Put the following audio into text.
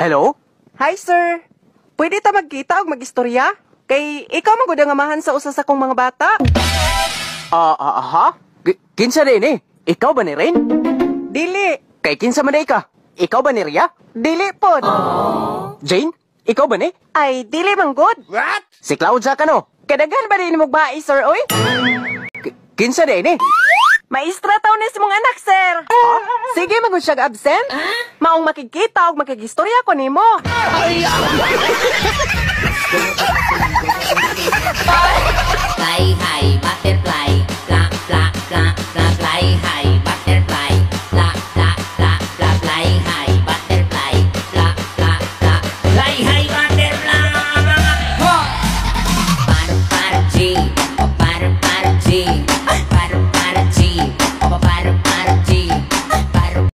Hello? Hi, sir. Pwede ta magkita o magistorya? Kay ikaw magud ang amahan sa usa sa kong mga bata. Ha? Kinsa din eh? Ikaw ba ni Rain? Dili. Kay kinsa man ka? Ikaw ba ni Ria? Dili pod. Jane? Ikaw ba ni? Ay, dili man good. What? Si Claudia ka no? Kadaghan ba din mo bae, sir, oy? Kinsa din eh? Maestra taw ni si mong anak, sir. Sige, magud siya absent. Maong makikita o makigistorya ko nimo. Hai hai, mater